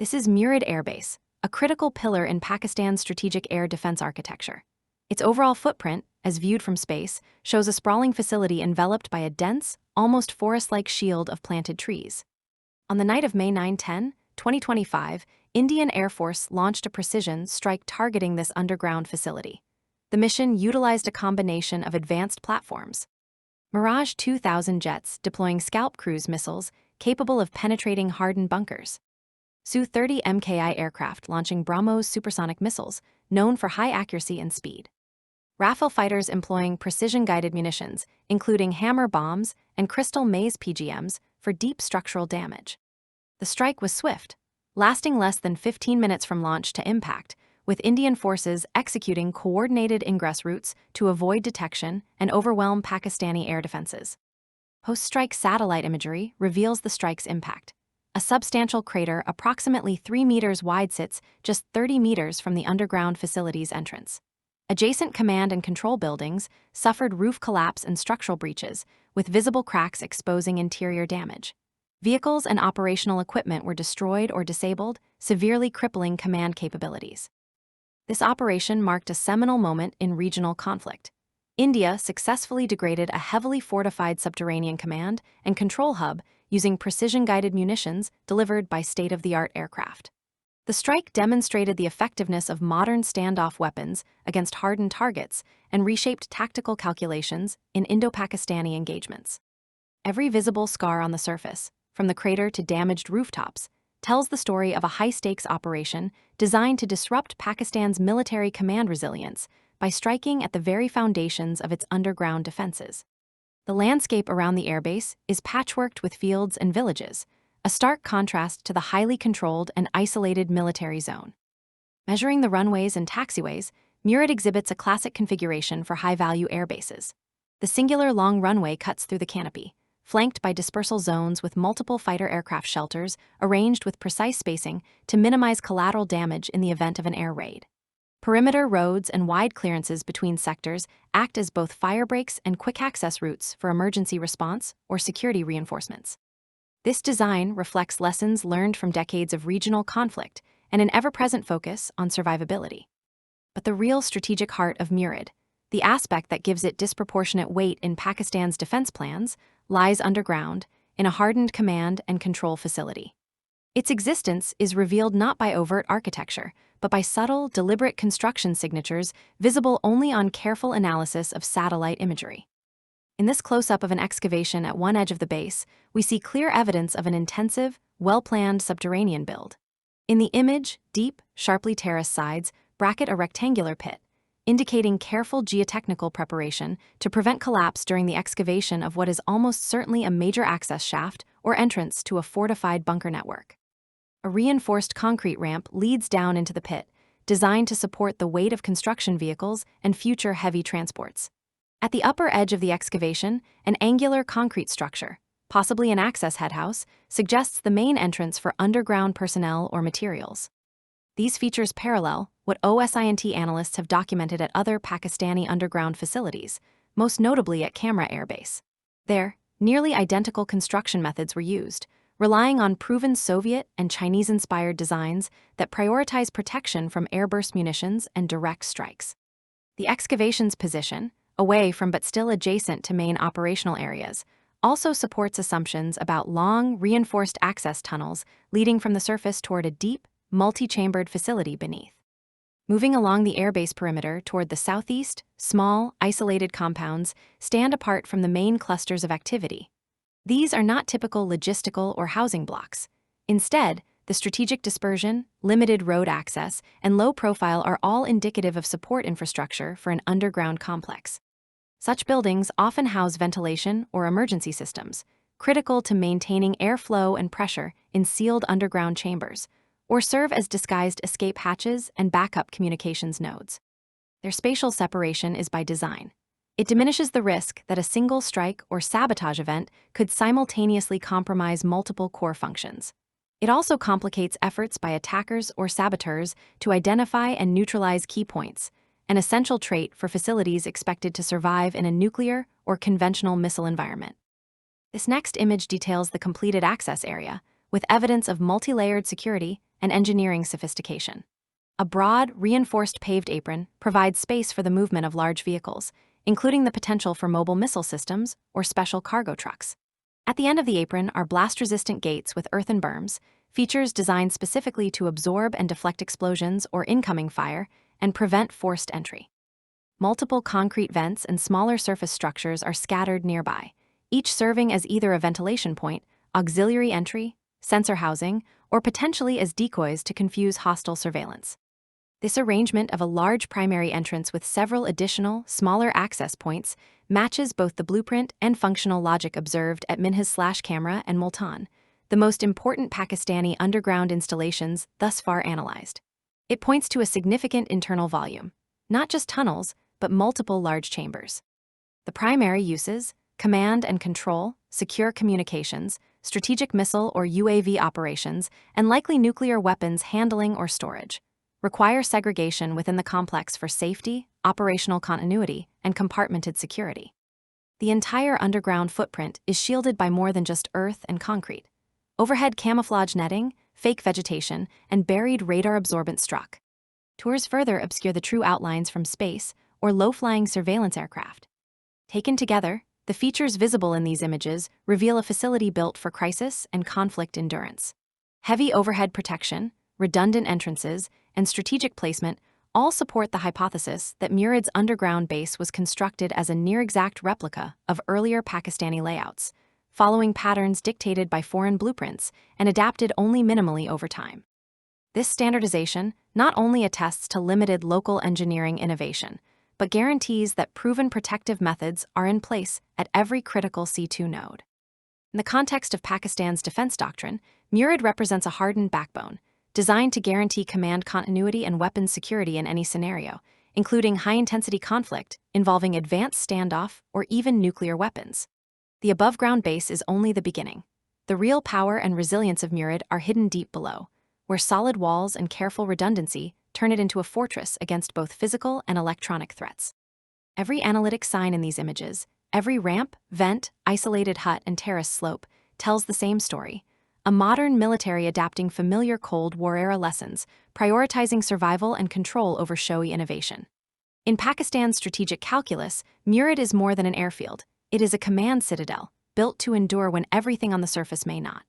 This is Murid Airbase, a critical pillar in Pakistan's strategic air defense architecture. Its overall footprint, as viewed from space, shows a sprawling facility enveloped by a dense, almost forest-like shield of planted trees. On the night of May 9-10, 2025, Indian Air Force launched a precision strike targeting this underground facility. The mission utilized a combination of advanced platforms. Mirage 2000 jets deploying SCALP cruise missiles capable of penetrating hardened bunkers. Su-30 Mki aircraft launching BrahMos supersonic missiles, known for high accuracy and speed. Rafale fighters employing precision-guided munitions, including hammer bombs and crystal maze PGMs, for deep structural damage. The strike was swift, lasting less than 15 minutes from launch to impact, with Indian forces executing coordinated ingress routes to avoid detection and overwhelm Pakistani air defenses. Post-strike satellite imagery reveals the strike's impact. A substantial crater approximately 3 meters wide sits just 30 meters from the underground facility's entrance. Adjacent command and control buildings suffered roof collapse and structural breaches, with visible cracks exposing interior damage. Vehicles and operational equipment were destroyed or disabled, severely crippling command capabilities. This operation marked a seminal moment in regional conflict. India successfully degraded a heavily fortified subterranean command and control hub using precision-guided munitions delivered by state-of-the-art aircraft. The strike demonstrated the effectiveness of modern standoff weapons against hardened targets and reshaped tactical calculations in Indo-Pakistani engagements. Every visible scar on the surface, from the crater to damaged rooftops, tells the story of a high-stakes operation designed to disrupt Pakistan's military command resilience by striking at the very foundations of its underground defenses. The landscape around the airbase is patchworked with fields and villages, a stark contrast to the highly controlled and isolated military zone. Measuring the runways and taxiways, Murid exhibits a classic configuration for high-value airbases. The singular long runway cuts through the canopy, flanked by dispersal zones with multiple fighter aircraft shelters arranged with precise spacing to minimize collateral damage in the event of an air raid. Perimeter roads and wide clearances between sectors act as both fire breaks and quick access routes for emergency response or security reinforcements. This design reflects lessons learned from decades of regional conflict and an ever-present focus on survivability. But the real strategic heart of Murid, the aspect that gives it disproportionate weight in Pakistan's defense plans, lies underground in a hardened command and control facility. Its existence is revealed not by overt architecture, but by subtle, deliberate construction signatures visible only on careful analysis of satellite imagery. In this close-up of an excavation at one edge of the base, we see clear evidence of an intensive, well-planned subterranean build. In the image, deep, sharply terraced sides bracket a rectangular pit, indicating careful geotechnical preparation to prevent collapse during the excavation of what is almost certainly a major access shaft or entrance to a fortified bunker network. A reinforced concrete ramp leads down into the pit, designed to support the weight of construction vehicles and future heavy transports. At the upper edge of the excavation, an angular concrete structure, possibly an access headhouse, suggests the main entrance for underground personnel or materials. These features parallel what OSINT analysts have documented at other Pakistani underground facilities, most notably at Kamra Airbase. There, nearly identical construction methods were used, relying on proven Soviet and Chinese-inspired designs that prioritize protection from airburst munitions and direct strikes. The excavation's position, away from but still adjacent to main operational areas, also supports assumptions about long, reinforced access tunnels leading from the surface toward a deep, multi-chambered facility beneath. Moving along the airbase perimeter toward the southeast, small, isolated compounds stand apart from the main clusters of activity. These are not typical logistical or housing blocks. Instead, the strategic dispersion, limited road access, and low profile are all indicative of support infrastructure for an underground complex. Such buildings often house ventilation or emergency systems, critical to maintaining airflow and pressure in sealed underground chambers, or serve as disguised escape hatches and backup communications nodes. Their spatial separation is by design. It diminishes the risk that a single strike or sabotage event could simultaneously compromise multiple core functions. It also complicates efforts by attackers or saboteurs to identify and neutralize key points, an essential trait for facilities expected to survive in a nuclear or conventional missile environment. This next image details the completed access area, with evidence of multi-layered security and engineering sophistication. A broad, reinforced paved apron provides space for the movement of large vehicles, including the potential for mobile missile systems or special cargo trucks. At the end of the apron are blast-resistant gates with earthen berms, features designed specifically to absorb and deflect explosions or incoming fire and prevent forced entry. Multiple concrete vents and smaller surface structures are scattered nearby, each serving as either a ventilation point, auxiliary entry, sensor housing, or potentially as decoys to confuse hostile surveillance. This arrangement of a large primary entrance with several additional, smaller access points matches both the blueprint and functional logic observed at Minhas/Kamra and Multan, the most important Pakistani underground installations thus far analyzed. It points to a significant internal volume, not just tunnels, but multiple large chambers. The primary uses: command and control, secure communications, strategic missile or UAV operations, and likely nuclear weapons handling or storage, require segregation within the complex for safety, operational continuity, and compartmented security. The entire underground footprint is shielded by more than just earth and concrete. Overhead camouflage netting, fake vegetation, and buried radar-absorbent struck. Tours further obscure the true outlines from space or low-flying surveillance aircraft. Taken together, the features visible in these images reveal a facility built for crisis and conflict endurance. Heavy overhead protection, redundant entrances, and strategic placement all support the hypothesis that Murid's underground base was constructed as a near-exact replica of earlier Pakistani layouts, following patterns dictated by foreign blueprints and adapted only minimally over time. This standardization not only attests to limited local engineering innovation, but guarantees that proven protective methods are in place at every critical C2 node. In the context of Pakistan's defense doctrine, Murid represents a hardened backbone, designed to guarantee command continuity and weapons security in any scenario, including high-intensity conflict involving advanced standoff or even nuclear weapons. The above-ground base is only the beginning. The real power and resilience of Murid are hidden deep below, where solid walls and careful redundancy turn it into a fortress against both physical and electronic threats. Every analytic sign in these images, every ramp, vent, isolated hut, and terrace slope tells the same story: a modern military adapting familiar Cold War-era lessons, prioritizing survival and control over showy innovation. In Pakistan's strategic calculus, Murid is more than an airfield. It is a command citadel, built to endure when everything on the surface may not.